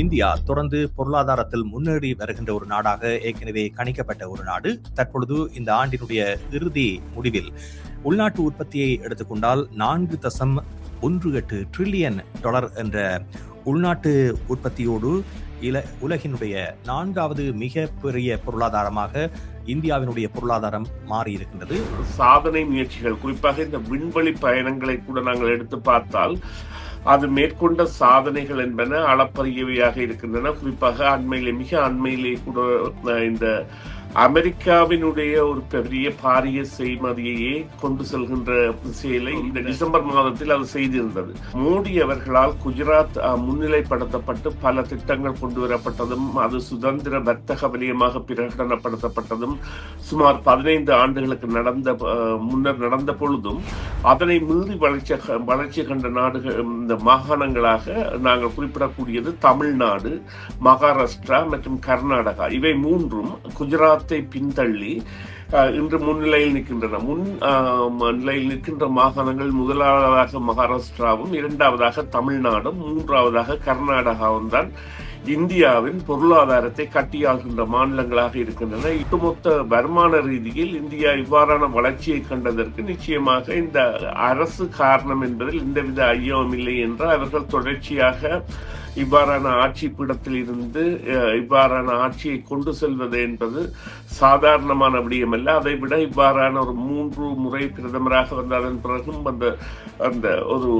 India தொடர்ந்து பொருளாதாரத்தில் முன்னேறி வருகின்ற ஒரு நாடாக ஏற்கனவே கணிக்கப்பட்ட ஒரு நாடு. தற்பொழுது இந்த ஆண்டினுடைய இறுதி முடிவில் உள்நாட்டு உற்பத்தியை எடுத்துக்கொண்டால் 4.18 டிரில்லியன் டாலர் என்ற உள்நாட்டு உற்பத்தியோடு உலகினுடைய 4வது மிக பெரிய பொருளாதாரமாக இந்தியாவினுடைய பொருளாதாரம் மாறி இருக்கின்றது. சாதனை முயற்சிகள், குறிப்பாக இந்த விண்வெளி பயணங்களை கூட நாங்கள் எடுத்து பார்த்தால் அது மேற்கொண்ட சாதனைகள் என்பன அளப்பரியவையாக இருக்கின்றன. குறிப்பாக மிக அண்மையிலே கூட இந்த அமெரிக்காவினுடைய ஒரு பெரிய பாரிய செய்மதியையே கொண்டு செல்கின்ற செயலை இந்த டிசம்பர் மாதத்தில் அது செய்திருந்தது. மோடி அவர்களால் குஜராத் முன்னிலைப்படுத்தப்பட்டு பல திட்டங்கள் கொண்டு வரப்பட்டதும், அது சுதந்திர வர்த்தக வலயமாக பிரகடனப்படுத்தப்பட்டதும் சுமார் 15 ஆண்டுகளுக்கு முன்னர் நடந்த பொழுதும் அதனை மீறி வளர்ச்சி கண்ட நாடுகள், இந்த மாகாணங்களாக நாங்கள் குறிப்பிடக்கூடியது தமிழ்நாடு, மகாராஷ்டிரா மற்றும் கர்நாடகா. இவை மூன்றும் குஜராத் பின்தள்ளி இன்று முன்னிலையில் நிற்கின்றன. நிலையில் நிற்கின்ற மாகாணங்கள் முதலாவதாக மகாராஷ்டிராவும், இரண்டாவதாக தமிழ்நாடும், மூன்றாவதாக கர்நாடகாவும் தான் இந்தியாவின் பொருளாதாரத்தை கட்டியாள்கின்ற மாநிலங்களாக இருக்கின்றன. ஒட்டுமொத்த வருமான ரீதியில் இந்தியா இவ்வாறான வளர்ச்சியை கண்டதற்கு நிச்சயமாக இந்த அரசு காரணம் என்பதில் எந்தவித ஐயமும் இல்லை என்று அவர்கள் தொடர்ச்சியாக இவ்வாறான ஆட்சி பீடத்தில் இருந்து இவ்வாறான ஆட்சியை கொண்டு செல்வது என்பது சாதாரணமான விடயமல்ல. அதை விட இவ்வாறான ஒரு 3 முறை பிரதமராக வந்த அதன் பிறகும் அந்த ஒரு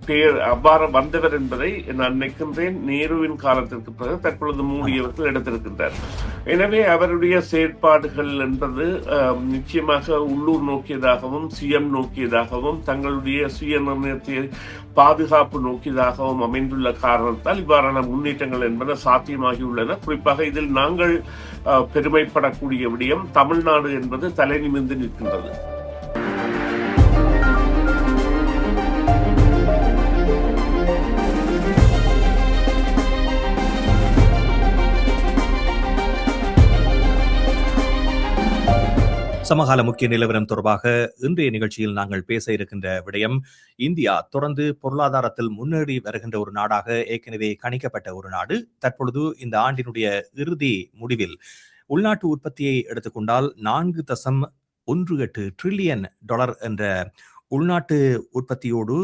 பேர் அவ்வாறு வந்தவர் என்பதை நான் நினைக்கின்றேன் நேருவின் காலத்திற்கு பிறகு தற்பொழுது மோடி அவர்கள் எடுத்திருக்கின்றார். எனவே அவருடைய செயற்பாடுகள் என்பது நிச்சயமாக உள்ளூர் நோக்கியதாகவும் சுயம் நோக்கியதாகவும் தங்களுடைய சுய நிர்ணயத்தை பாதுகாப்பு நோக்கியதாகவும் அமைந்துள்ள காரணத்தால் இவ்வாறான முன்னேற்றங்கள் என்பன சாத்தியமாகியுள்ளன. குறிப்பாக இதில் நாங்கள் பெருமைப்படக்கூடிய விடயம் தமிழ்நாடு என்பது தலை நிமிர்ந்து நிற்கின்றது. சமகால முக்கிய நிலவரம் தொடர்பாக இன்றைய நிகழ்ச்சியில் நாங்கள் பேச இருக்கின்ற விடயம், இந்தியா தொடர்ந்து பொருளாதாரத்தில் முன்னேறி வருகின்ற ஒரு நாடாக ஏற்கனவே கணிக்கப்பட்ட ஒரு நாடு. தற்பொழுது இந்த ஆண்டினுடைய இறுதி முடிவில் உள்நாட்டு உற்பத்தியை எடுத்துக்கொண்டால் 4.18 டிரில்லியன் டாலர் என்ற உள்நாட்டு உற்பத்தியோடு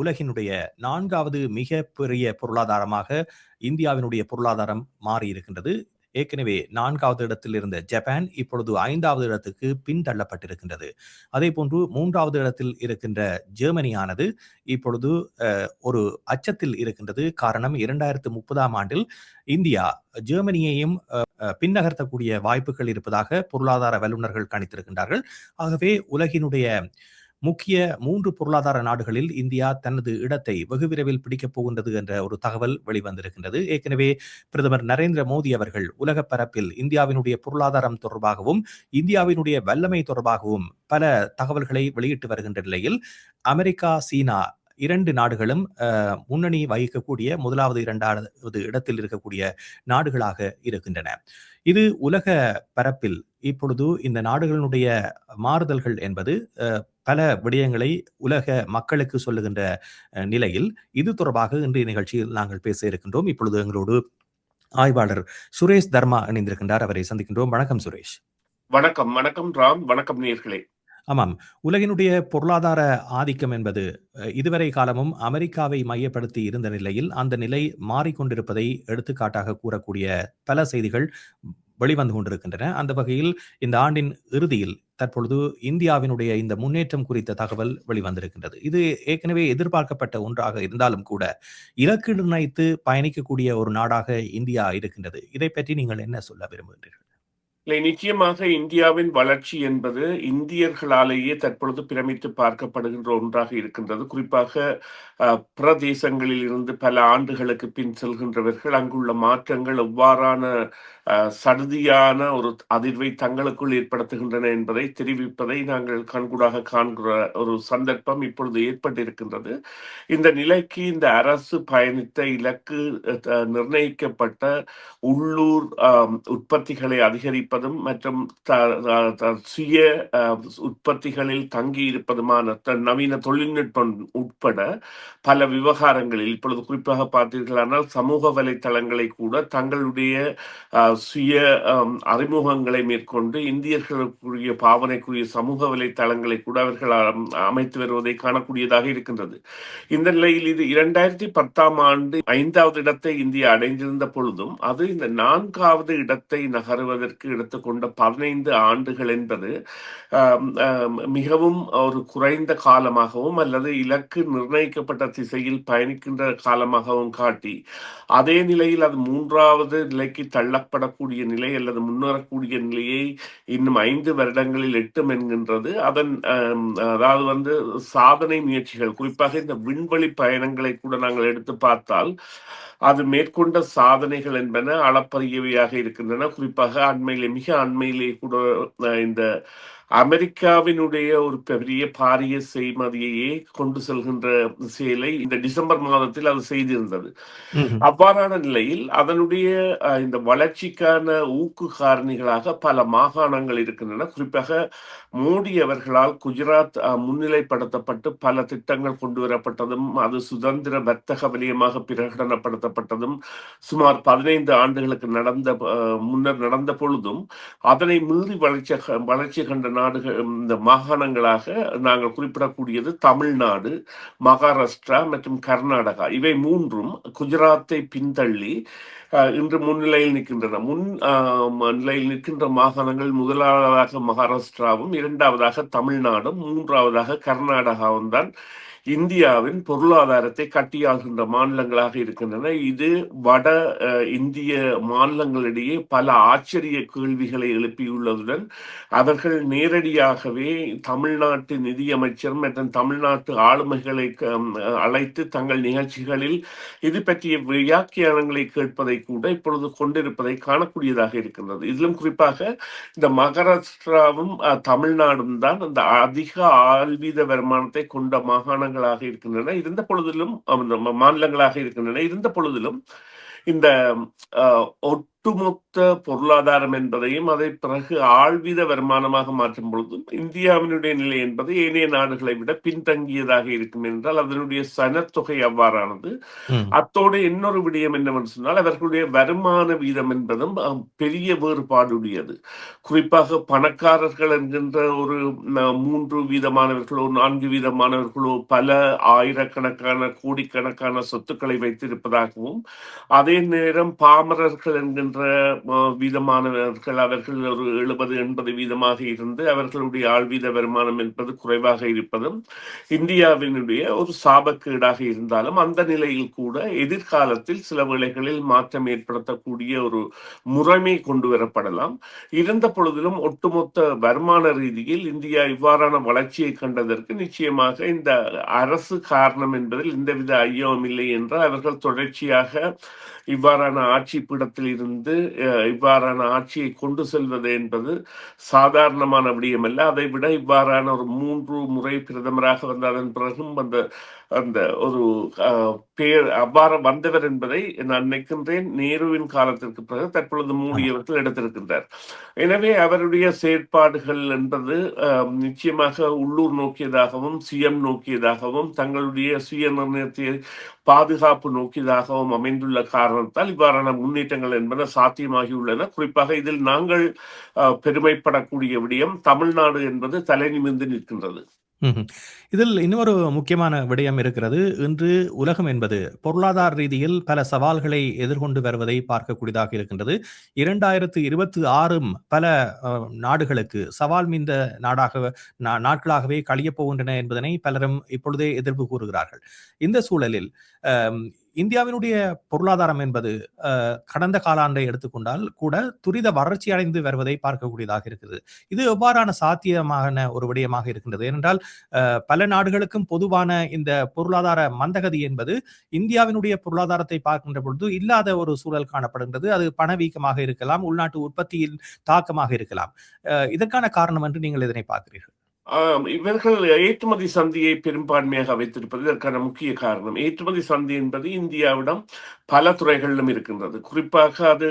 உலகினுடைய 4வது மிக பெரிய பொருளாதாரமாக இந்தியாவினுடைய பொருளாதாரம் மாறி இருக்கின்றது. ஏற்கனவே 4வது இடத்தில் இருந்த ஜப்பான் இப்பொழுது 5வது இடத்துக்கு பின்தள்ளப்பட்டிருக்கின்றது. அதே போன்று 3வது இடத்தில் இருக்கின்ற ஜெர்மனியானது இப்பொழுது ஒரு அச்சத்தில் இருக்கின்றது. காரணம், 2030ஆம் ஆண்டில் இந்தியா ஜெர்மனியையும் பின்னகர்த்தக்கூடிய வாய்ப்புகள் இருப்பதாக பொருளாதார வல்லுநர்கள் கணித்திருக்கின்றார்கள். ஆகவே உலகினுடைய முக்கிய 3 பொருளாதார நாடுகளில் இந்தியா தனது இடத்தை வெகு விரைவில் பிடிக்கப் போகின்றது என்ற ஒரு தகவல் வெளிவந்திருக்கின்றது. ஏற்கனவே பிரதமர் நரேந்திர மோடி அவர்கள் உலக பரப்பில் இந்தியாவினுடைய பொருளாதாரம் தொடர்பாகவும் இந்தியாவினுடைய வல்லமை தொடர்பாகவும் பல தகவல்களை வெளியிட்டு வருகின்ற நிலையில் அமெரிக்கா, சீனா 2 நாடுகளும் முன்னணி வகிக்கக்கூடிய 1வது 2வது இடத்தில் இருக்கக்கூடிய நாடுகளாக இருக்கின்றன. இது உலக பரப்பில் இப்பொழுது இந்த நாடுகளுடைய மாறுதல்கள் என்பது பல விடயங்களை உலக மக்களுக்கு சொல்லுகின்ற நிலையில் இது தொடர்பாக இன்றைய நிகழ்ச்சியில் நாங்கள் பேச இருக்கின்றோம். இப்பொழுது எங்களோடு ஆய்வாளர் சுரேஷ் தர்மா இணைந்திருக்கின்றார். அவரை சந்திக்கின்றோம். வணக்கம் சுரேஷ். வணக்கம். வணக்கம் ராம். வணக்கம் நேயர்களே. ஆமாம், உலகினுடைய பொருளாதார ஆதிக்கம் என்பது இதுவரை காலமும் அமெரிக்காவை மையப்படுத்தி இருந்த நிலையில் அந்த நிலை மாறிக்கொண்டிருப்பதை எடுத்துக்காட்டாக கூறக்கூடிய பல செய்திகள் வெளிவந்து கொண்டிருக்கின்றன. அந்த வகையில் இந்த ஆண்டின் இறுதியில் தற்பொழுது இந்தியாவினுடைய இந்த முன்னேற்றம் குறித்த தகவல் வெளிவந்திருக்கின்றது. இது ஏற்கனவே எதிர்பார்க்கப்பட்ட ஒன்றாக இருந்தாலும் கூட இலக்கு நிர்ணயித்து பயணிக்கக்கூடிய ஒரு நாடாக இந்தியா இருக்கின்றது. இதை பற்றி நீங்கள் என்ன சொல்ல விரும்புகின்றீர்கள்? நிச்சயமாக இந்தியாவின் வளர்ச்சி என்பது இந்தியர்களாலேயே தற்பொழுது பிரமித்து பார்க்கப்படுகின்ற ஒன்றாக இருக்கின்றது. குறிப்பாக பிரதேசங்களில் இருந்து பல ஆண்டுகளுக்கு பின் செல்கின்றவர்கள் அங்குள்ள மாற்றங்கள் எவ்வாறான சடுதியான ஒரு அதிர்வை தங்களுக்குள் ஏற்படுத்துகின்றன என்பதை தெரிவிப்பதை நாங்கள் கண்கூடாக காண்கிற ஒரு சந்தர்ப்பம் இப்பொழுது ஏற்பட்டிருக்கின்றது. இந்த நிலைக்கு இந்த அரசு பயணித்த இலக்கு நிர்ணயிக்கப்பட்ட உள்ளூர் உற்பத்திகளை அதிகரிப்பது தயாரிப்பதும் மற்றும் சுய உற்பத்திகளில் தங்கி இருப்பதுமான நவீன தொழில்நுட்பம் உட்பட பல விவகாரங்களில் இப்பொழுது குறிப்பாக பார்த்தீர்களானால் சமூக வலைத்தளங்களை கூட தங்களுடைய சுய அறிமுகங்களை மேற்கொண்டு இந்தியர்களுக்குரிய பாவனைக்குரிய சமூக வலைத்தளங்களை கூட அவர்கள் அமைத்து வருவதை காணக்கூடியதாக இருக்கின்றது. இந்த நிலையில் இது 2010 ஆண்டு 5வது இடத்தை இந்தியா அடைந்திருந்த பொழுதும் அது இந்த 4வது இடத்தை நகருவதற்கு எடுத்துக்கொண்ட 15 ஆண்டுகள் என்பது மிகவும் ஒரு குறைந்த காலமாகவும் அல்லது இலக்கு நிர்ணயிக்கப்பட்ட திசையில் பயணிக்கின்ற காலமாகவும் காட்டி அதே நிலையில் அது 3வது நிலைக்கு தள்ளப்படக்கூடிய நிலை அல்லது முன்னேறக்கூடிய நிலையை இன்னும் 5 வருடங்களில் எட்டும் என்கின்றது. அதன் அதாவது சாதனை முயற்சிகள் குறிப்பாக இந்த விண்வெளி பயணங்களை கூட நாங்கள் எடுத்து பார்த்தால் அது மேற்கொண்ட சாதனைகள் என்பன அளப்பரியவையாக இருக்கின்றன. குறிப்பாக மிக அண்மையிலே கூட இந்த அமெரிக்காவினுடைய ஒரு பெரிய பாரிய செய்மதியையே கொண்டு செல்கின்ற செயலை இந்த டிசம்பர் மாதத்தில் அது செய்திருந்தது. அவ்வாறான நிலையில் அதனுடைய இந்த வளர்ச்சிக்கான ஊக்கு காரணிகளாக பல மாகாணங்கள் இருக்கின்றன. குறிப்பாக மோடி அவர்களால் குஜராத் முன்னிலைப்படுத்தப்பட்டு பல திட்டங்கள் கொண்டு வரப்பட்டதும் அது சுதந்திர வர்த்தக வலயமாக பிரகடனப்படுத்தப்பட்டதும் சுமார் 15 ஆண்டுகளுக்கு முன்னர் நடந்த பொழுதும் அதனை மீறி வளர்ச்சி கண்ட நாடுகள் இந்த மாகாணங்களாக நாங்கள் குறிப்பிடக்கூடியது தமிழ்நாடு, மகாராஷ்டிரா மற்றும் கர்நாடகா. இவை மூன்றும் குஜராத்தை பின்தள்ளி இன்று முன்னிலையில் நிற்கின்றன. நிலையில் நிற்கின்ற மாகாணங்கள் முதலாவதாக மகாராஷ்டிராவும், 2வதாக தமிழ்நாடும், 3வதாக கர்நாடகாவும் தான் இந்தியாவின் பொருளாதாரத்தை கட்டியாள்கின்ற மாநிலங்களாக இருக்கின்றன. இது வட இந்திய மாநிலங்களிடையே பல ஆச்சரிய கேள்விகளை எழுப்பியுள்ளதுடன் அவர்கள் நேரடியாகவே தமிழ்நாட்டு நிதியமைச்சர் மற்றும் தமிழ்நாட்டு ஆளுமைகளை அழைத்து தங்கள் நிகழ்ச்சிகளில் இது பற்றிய வியாக்கியானங்களை கேட்பதை கூட இப்பொழுது கொண்டிருப்பதை காணக்கூடியதாக இருக்கின்றது. இதிலும் குறிப்பாக இந்த மகாராஷ்டிராவும் தமிழ்நாடும் தான் அந்த அதிக ஆழ்வீத வருமானத்தை கொண்ட மாகாணங்களாக இருக்கின்றன. இருந்த பொழுதிலும் மாநிலங்களாக இருக்கின்றன. இருந்த பொழுதிலும் இந்த ஒட்டுமொத்த பொருளாதாரம் என்பதையும் அதை பிறகு ஆழ்வீத வருமானமாக மாற்றும் பொழுதும் இந்தியாவினுடைய நிலை என்பது ஏனைய நாடுகளை விட பின்தங்கியதாக இருக்கும் என்றால் அதனுடைய சனத்தொகை அவ்வாறானது. அத்தோடு இன்னொரு விடயம் என்னவென்று சொன்னால் அவர்களுடைய வருமான வீதம் என்பதும் பெரிய வேறுபாடுடையது. குறிப்பாக பணக்காரர்கள் என்கின்ற ஒரு 3 வீதமானவர்களோ 4 வீதமானவர்களோ பல ஆயிரக்கணக்கான கோடிக்கணக்கான சொத்துக்களை வைத்திருப்பதாகவும் அதே நேரம் பாமரர்கள் என்கின்ற வீதமானவர்கள் அவர்கள் ஒரு 70-80 வீதமாக இருந்து அவர்களுடைய ஆழ்வீத வருமானம் என்பது குறைவாக இருப்பதும் இந்தியாவினுடைய ஒரு சாபக்கேடாக இருந்தாலும் அந்த நிலையில் கூட எதிர்காலத்தில் சில வேளைகளில் மாற்றம் ஏற்படுத்தக்கூடிய ஒரு முறைமை கொண்டு வரப்படலாம். இருந்த பொழுதிலும் ஒட்டுமொத்த வருமான ரீதியில் இந்தியா இவ்வாறான வளர்ச்சியை கண்டதற்கு நிச்சயமாக இந்த அரசு காரணம் என்பதில் எந்தவித ஐயமும் இல்லை என்றால் அவர்கள் தொடர்ச்சியாக இவ்வாறான ஆட்சி பீடத்தில் இருந்து இவ்வாறான ஆட்சியை கொண்டு செல்வது என்பது சாதாரணமான விடயமல்ல. அதை விட இவ்வாறான ஒரு 3 முறை பிரதமராக வந்த அதன் பிறகும் அந்த ஒரு பேர் அவ்வாறு வந்தவர் என்பதை நான் நினைக்கின்றேன் நேருவின் காலத்திற்கு பிறகு தற்பொழுது மோடி அவர்கள் எடுத்திருக்கின்றார். எனவே அவருடைய செயற்பாடுகள் என்பது நிச்சயமாக உள்ளூர் நோக்கியதாகவும் சுயம் நோக்கியதாகவும் தங்களுடைய சுய நிர்ணயத்தை பாதுகாப்பு நோக்கியதாகவும் அமைந்துள்ள காரணத்தால் இவ்வாறான முன்னேற்றங்கள் என்பன சாத்தியமாகியுள்ளன. குறிப்பாக இதில் நாங்கள் பெருமைப்படக்கூடிய விடயம் தமிழ்நாடு என்பது தலை நிமிர்ந்து நிற்கின்றது. இதில் இன்னொரு முக்கியமான விடயம் இருக்கிறது. இன்று உலகம் என்பது பொருளாதார ரீதியில் பல சவால்களை எதிர்கொண்டு வருவதை பார்க்கக்கூடியதாக இருக்கின்றது. 2026 பல நாடுகளுக்கு சவால் மிந்த நாட்களாகவே கழியப் போகின்றன என்பதனை பலரும் இப்பொழுதே எதிர்ப்பு கூறுகிறார்கள். இந்த சூழலில் இந்தியாவினுடைய பொருளாதாரம் என்பது கடந்த காலாண்டை எடுத்துக்கொண்டால் கூட துரித வறட்சி அடைந்து வருவதை பார்க்கக்கூடியதாக இருக்கிறது. இது எவ்வாறான சாத்தியமான ஒரு விடயமாக இருக்கின்றது? ஏனென்றால் பல நாடுகளுக்கும் பொதுவான இந்த பொருளாதார மந்தகதி என்பது இந்தியாவினுடைய பொருளாதாரத்தை பார்க்கின்ற பொழுது இல்லாத ஒரு சூழல் காணப்படுகின்றது. அது பணவீக்கமாக இருக்கலாம், உள்நாட்டு உற்பத்தியின் தாக்கமாக இருக்கலாம். இதற்கான காரணம் என்று நீங்கள் இதனை பார்க்கிறீர்கள்? இவர்கள் ஏற்றுமதி சந்தியை பெரும்பான்மையாக வைத்திருப்பது இதற்கான முக்கிய காரணம். ஏற்றுமதி சந்தி என்பது இந்தியாவிடம் பல துறைகளிலும் இருக்கின்றது. குறிப்பாக அது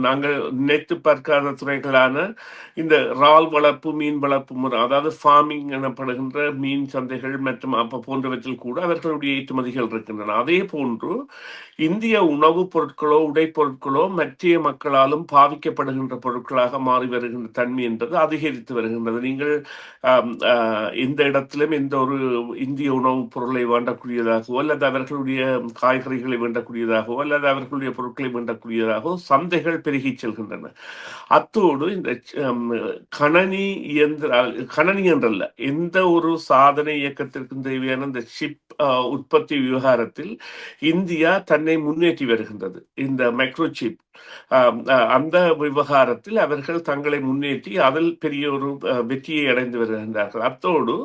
நாங்கள் நினைத்து பார்க்காத துறைகளான இந்த இறால் வளர்ப்பு, மீன் வளர்ப்பு முறை, அதாவது ஃபார்மிங் எனப்படுகின்ற மீன் சந்தைகள் மற்றும் போன்றவற்றில் கூட அவர்களுடைய ஏற்றுமதிகள் இருக்கின்றன. அதே போன்று இந்திய உணவுப் பொருட்களோ, உடைப் பொருட்களோ மற்ற மக்களாலும் பாவிக்கப்படுகின்ற பொருட்களாக மாறி வருகின்ற தன்மை என்பது அதிகரித்து வருகின்றது. நீங்கள் எந்த இடத்திலும் எந்த ஒரு இந்திய உணவுப் பொருளை வேண்டக்கூடியதாகவோ அல்லது அவர்களுடைய காய்கறிகளை வேண்டக்கூடியதாகவோ அல்லது அவர்களுடைய பொருட்களை வேண்டக்கூடியதாகவோ சந்தைகள் பெருகிச் செல்கின்றன. அத்தோடு இந்த கணனி இயந்திர கணனி என்றல்ல, எந்த ஒரு சாதனை இயக்கத்திற்கும் தேவையான இந்த சிப் உற்பத்தி விவகாரத்தில் இந்தியா தன்னை முன்னேற்றி வருகின்றது. இந்த மைக்ரோசிப் அந்த விவகாரத்தில் அவர்கள் தங்களை முன்னேற்றி அதில் பெரிய ஒரு வெற்றியை அடைந்து வருகின்றார்கள். அத்தோடு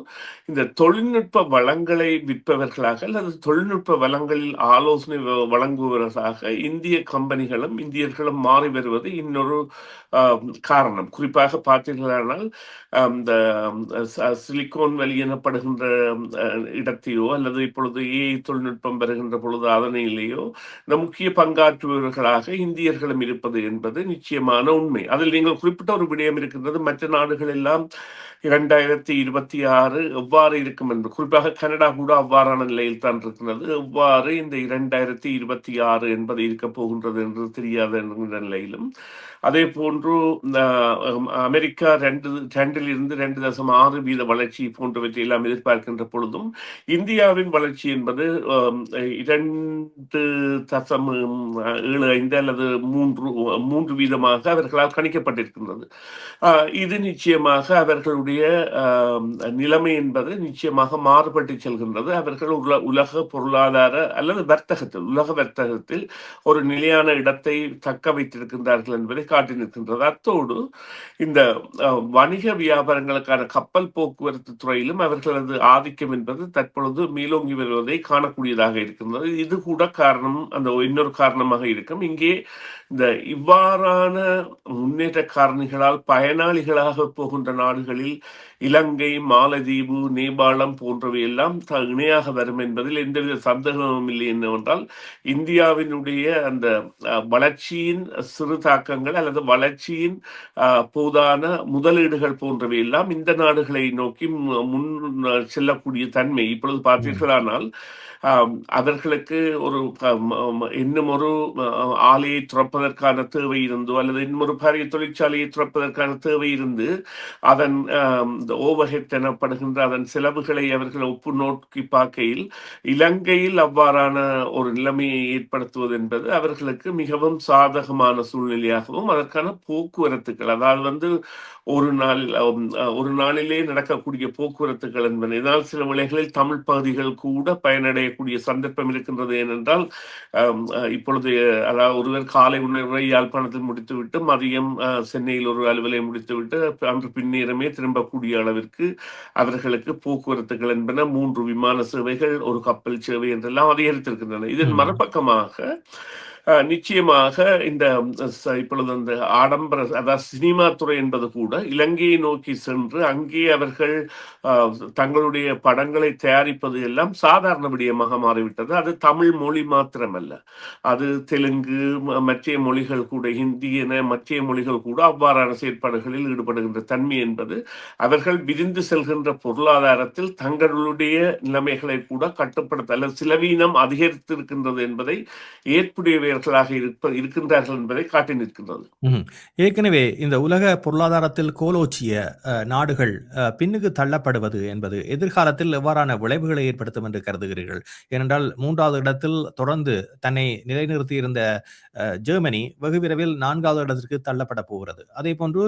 இந்த தொழில்நுட்ப வளங்களை விற்பவர்களாக அல்லது தொழில்நுட்ப வளங்களில் ஆலோசனை வழங்குவவர்களாக இந்திய கம்பெனிகளும் இந்தியர்களும் மாறி வருவது இன்னொரு காரணம். குறிப்பாக பார்த்தீர்களானால் இந்த சிலிக்கோன் வேலி எனப்படுகின்ற இடத்தையோ அல்லது இப்பொழுது ஏஐ தொழில்நுட்பம் பெறுகின்ற பொழுது அதனையிலேயோ இந்த முக்கிய பங்காற்றுபவர்களாக இந்தியர்களும் இருப்பது என்பது நிச்சயமான உண்மை. அதில் நீங்கள் குறிப்பிட்ட ஒரு விடயம் இருக்கின்றது. மற்ற நாடுகள் எல்லாம் 2026 எவ்வாறு இருக்கும் என்று, குறிப்பாக கனடா கூட அவ்வாறான நிலையில் தான் இருக்கிறது. எவ்வாறு இந்த 2026 என்பது இருக்க போகின்றது என்று தெரியாத நிலையிலும், அதே போன்று அமெரிக்கா 2.2 2.6% வளர்ச்சி போன்றவற்றை எல்லாம் எதிர்பார்க்கின்ற பொழுதும் இந்தியாவின் வளர்ச்சி என்பது 2.75 அல்லது 3% அவர்களால் கணிக்கப்பட்டிருக்கின்றது. இது நிச்சயமாக அவர்களுடைய நிலைமை என்பது நிச்சயமாக மாறுபட்டு செல்கின்றது. அவர்கள் உலக பொருளாதார அல்லது உலக வர்த்தகத்தில் ஒரு நிலையான இடத்தை தக்க வைத்திருக்கின்றார்கள் என்பதை காட்டி நிற்கின்றது. அத்தோடு இந்த வணிக வியாபாரங்களுக்கான கப்பல் போக்குவரத்து துறையிலும் அவர்களது ஆதிக்கம் என்பது தற்பொழுது மேலோங்கி வருவதை காணக்கூடியதாக இருக்கின்றது. இது கூட காரணம், அந்த இன்னொரு காரணமாக இருக்கும். இங்கே இந்த இவ்வாறான முன்னேற்ற காரணிகளால் பயனாளிகளாக போகின்ற நாடுகளில் இலங்கை, மாலத்தீவு, நேபாளம் போன்றவை எல்லாம் இணையாக வரும் என்பதில் எந்தவித சந்தேகமும் இல்லை. என்னவென்றால் இந்தியாவினுடைய அந்த வளர்ச்சியின் சிறு தாக்கங்கள் அல்லது வளர்ச்சியின் போதான முதலீடுகள் போன்றவை எல்லாம் இந்த நாடுகளை நோக்கி முன் செல்லக்கூடிய தன்மை இப்பொழுது பார்த்தீர்களானால் அவர்களுக்கு ஒரு இன்னும் ஒரு ஆலையை துறப்பதற்கான தேவை இருந்தோ அல்லது இன்னும் ஒரு பாரிய தொழிற்சாலையை துறப்பதற்கான தேவை இருந்து அதன் ஓவர்ஹெட் எனப்படுகின்ற அதன் செலவுகளை அவர்கள் ஒப்பு நோக்கி பார்க்கையில் இலங்கையில் அவ்வாறான ஒரு நிலைமையை ஏற்படுத்துவது என்பது அவர்களுக்கு மிகவும் சாதகமான சூழ்நிலையாகவும் அதற்கான போக்குவரத்துகள், அதாவது ஒரு நாளிலே நடக்கக்கூடிய போக்குவரத்துகள் என்பது இதனால் சில வேளைகளில் தமிழ் பகுதிகள் கூட பயனடையக்கூடிய சந்தர்ப்பம் இருக்கின்றது. ஏனென்றால் இப்பொழுது அதாவது ஒருவர் காலை உணவை யாழ்ப்பாணத்தில் முடித்துவிட்டு மதியம் சென்னையில் ஒரு அலுவலை முடித்துவிட்டு அன்று பின்னேரமே திரும்பக்கூடிய அளவிற்கு அவர்களுக்கு போக்குவரத்துகள் என்பன 3 விமான சேவைகள், ஒரு கப்பல் சேவை என்றெல்லாம் அதிகரித்திருக்கின்றன. இதன் மறுபக்கமாக நிச்சயமாக இந்த இப்பொழுது அந்த ஆடம்பர அதாவது சினிமா துறை என்பது கூட இலங்கையை நோக்கி சென்று அங்கே அவர்கள் தங்களுடைய படங்களை தயாரிப்பது எல்லாம் சாதாரண விடயமாக மாறிவிட்டது. அது தமிழ் மொழி மாத்திரமல்ல, அது தெலுங்கு, மற்ற மொழிகள் கூட, ஹிந்தி என மற்ற மொழிகள் கூட அவ்வாறான செயற்பாடுகளில் ஈடுபடுகின்ற தன்மை என்பது அவர்கள் விரிந்து செல்கின்ற பொருளாதாரத்தில் தங்களுடைய நிலைமைகளை கூட கட்டுப்படுத்த அல்லது சிலவீனம் அதிகரித்திருக்கின்றது என்பதை ஏற்புடையவர்களாக இருக்கின்றார்கள் என்பதை காட்டி நிற்கின்றது. ஏற்கனவே இந்த உலக பொருளாதாரத்தில் கோலோச்சிய நாடுகள் பின்னுக்கு தள்ளப்படுவது என்பது எதிர்காலத்தில் எவ்வாறான விளைவுகளை ஏற்படுத்தும் என்று கருதுகிறீர்கள்? ஏனென்றால் 3வது இடத்தில் தொடர்ந்து தன்னை நிலைநிறுத்தி இருந்த ஜெர்மனி வெகு விரைவில் 4வது இடத்திற்கு தள்ளப்பட போகிறது. அதே போன்று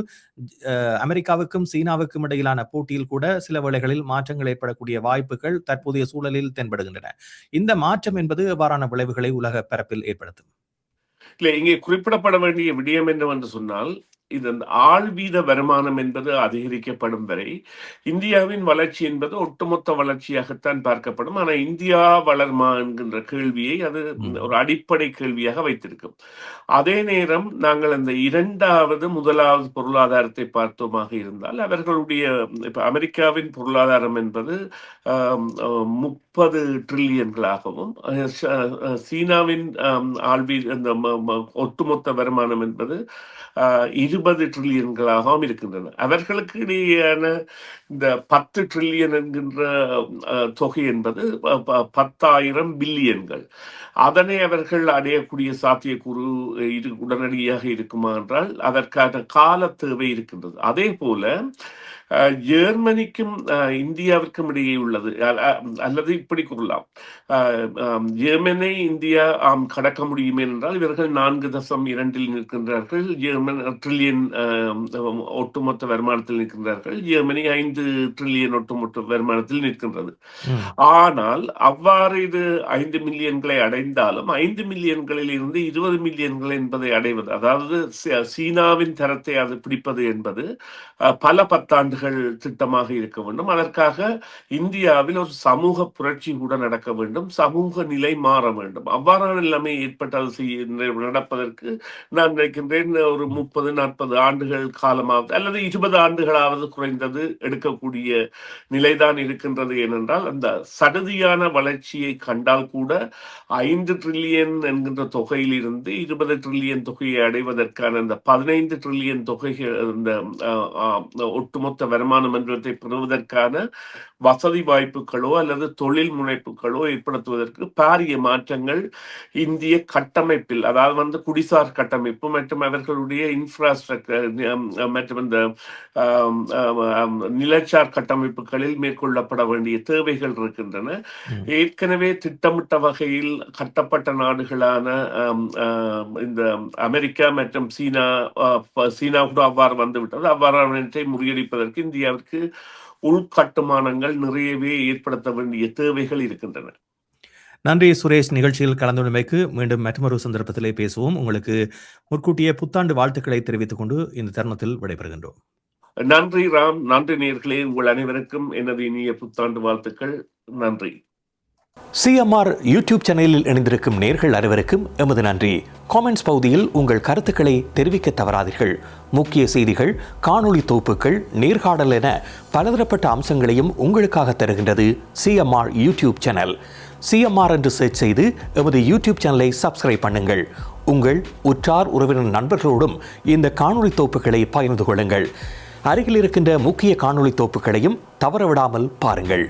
அமெரிக்காவுக்கும் சீனாவுக்கும் இடையிலான போட்டியில் கூட சில வேளைகளில் மாற்றங்கள் ஏற்படக்கூடிய வாய்ப்புகள் தற்போதைய சூழலில் தென்படுகின்றன. இந்த மாற்றம் என்பது எவ்வாறான விளைவுகளை உலக பரப்பில் ஏற்படுத்தும்? இல்லை, இங்கே குறிப்பிடப்பட வேண்டிய விடயம் என்னவென்று சொன்னால், இது அந்த ஆழ்வீத வருமானம் என்பது அதிகரிக்கப்படும் வரை இந்தியாவின் வளர்ச்சி என்பது ஒட்டுமொத்த வளர்ச்சியாகத்தான் பார்க்கப்படும். ஆனால் இந்தியா வளர்மா என்கின்ற கேள்வியை அது ஒரு அடிப்படை கேள்வியாக வைத்திருக்கும். அதே நேரம் நாங்கள் அந்த முதலாவது பொருளாதாரத்தை பார்த்தோமாக இருந்தால் அவர்களுடைய இப்ப அமெரிக்காவின் பொருளாதாரம் என்பது 30 ட்ரில்லியன்களாகவும் சீனாவின் அந்த ஒட்டுமொத்த வருமானம் என்பது 20 ட்ரில்லியன்களாகவும் இருக்கின்றன. அவர்களுக்கு இடையேயான இந்த 10 ட்ரில்லியன் என்கின்ற தொகை என்பது 10,000 பில்லியன்கள். அதனை அவர்கள் அடையக்கூடிய சாத்தியக்கூறு உடனடியாக இருக்குமா என்றால் அதற்கான கால தேவை இருக்கின்றது. அதே போல ஜெர்மனிக்கும் இந்தியாவிற்கும் இடையே உள்ளது, அல்லது இப்படி கூறலாம், ஜெர்மனை இந்தியா கடக்க முடியும் என்றால் இவர்கள் 4.2 நிற்கின்றார்கள், ஜெர்மன் ட்ரில்லியன் ஒட்டுமொத்த வருமானத்தில் நிற்கின்றார்கள், ஜெர்மனி 5 ட்ரில்லியன் ஒட்டுமொத்த வருமானத்தில் நிற்கின்றது. ஆனால் அவ்வாறு இது 5 மில்லியன்களை அடைந்தாலும் 5 மில்லியன்களில் இருந்து 20 மில்லியன்கள் என்பதை அடைவது, அதாவது சீனாவின் தரத்தை அது பிடிப்பது என்பது பல பத்தாண்டுகள் திட்டமாக இருக்க வேண்டும். அதற்காக இந்தியாவில் ஒரு சமூக புரட்சி கூட நடக்க வேண்டும், சமூக நிலை மாற வேண்டும். அவ்வாறான நிலைமை ஏற்பட்டது நடப்பதற்கு நான் நினைக்கின்றேன் ஒரு 30-40 ஆண்டுகள் காலமாவது அல்லது 20 ஆண்டுகளாவது குறைந்தது எடுக்கக்கூடிய நிலைதான் இருக்கின்றது. ஏனென்றால் அந்த சடுதியான வளர்ச்சியை கண்டால் கூட 5 ட்ரில்லியன் என்கின்ற தொகையில் இருந்து 20 ட்ரில்லியன் தொகையை அடைவதற்கான அந்த 15 ட்ரில்லியன் தொகைகள் இந்த ஒட்டுமொத்த வருமானம் என்பதை பெறுவதற்கான வசதி வாய்ப்புகளோ அல்லது தொழில் முனைப்புகளோ ஏற்படுத்துவதற்கு பாரிய மாற்றங்கள் இந்திய கட்டமைப்பில், அதாவது குடிசார் கட்டமைப்பு மற்றும் அவர்களுடைய இன்ஃப்ராஸ்ட்ரக்சர் மற்றும் இந்த நிலச்சார் கட்டமைப்புகளில் மேற்கொள்ளப்பட வேண்டிய தேவைகள் இருக்கின்றன. ஏற்கனவே திட்டமிட்ட வகையில் கட்டப்பட்ட நாடுகளான இந்த அமெரிக்கா மற்றும் சீனா கூட அவ்வாறு வந்துவிட்டது. அவ்வாறானவற்றை முறியடிப்பதற்கு இந்தியாவிற்கு உள்கட்டுமானங்கள் நிறையவே ஏற்படுத்த வேண்டிய தேவைகள் இருக்கின்றன. நன்றி சுரேஷ். நிகழ்ச்சியில் கலந்துள்ளமைக்கு மீண்டும் மற்றொரு சந்தர்ப்பத்திலே பேசுவோம். உங்களுக்கு முற்கூட்டிய புத்தாண்டு வாழ்த்துக்களை தெரிவித்துக் கொண்டு இந்த தருணத்தில் விடைபெறுகின்றோம். நன்றி ராம். நன்றி நேயர்களே, உங்கள் அனைவருக்கும் எனது இனிய புத்தாண்டு வாழ்த்துக்கள். நன்றி. சிஎம்ஆர் யூடியூப் சேனலில் இணைந்திருக்கும் நேயர்கள் அனைவருக்கும் எமது நன்றி. காமெண்ட்ஸ் பகுதியில் உங்கள் கருத்துக்களை தெரிவிக்க தவறாதீர்கள். முக்கிய செய்திகள், காணொளி தொகுப்புகள், நேர்காணல் என பலதரப்பட்ட அம்சங்களையும் உங்களுக்காக தருகின்றது சிஎம்ஆர் யூடியூப் சேனல். சிஎம்ஆர் என்று சர்ச் செய்து எமது யூடியூப் சேனலை சப்ஸ்கிரைப் பண்ணுங்கள். உங்கள் உற்றார் உறவினர் நண்பர்களோடும் இந்த காணொளி தொகுப்புகளை பகிர்ந்து கொள்ளுங்கள். அருகில் இருக்கின்ற முக்கிய காணொளி தொகுப்புகளையும் தவறவிடாமல் பாருங்கள்.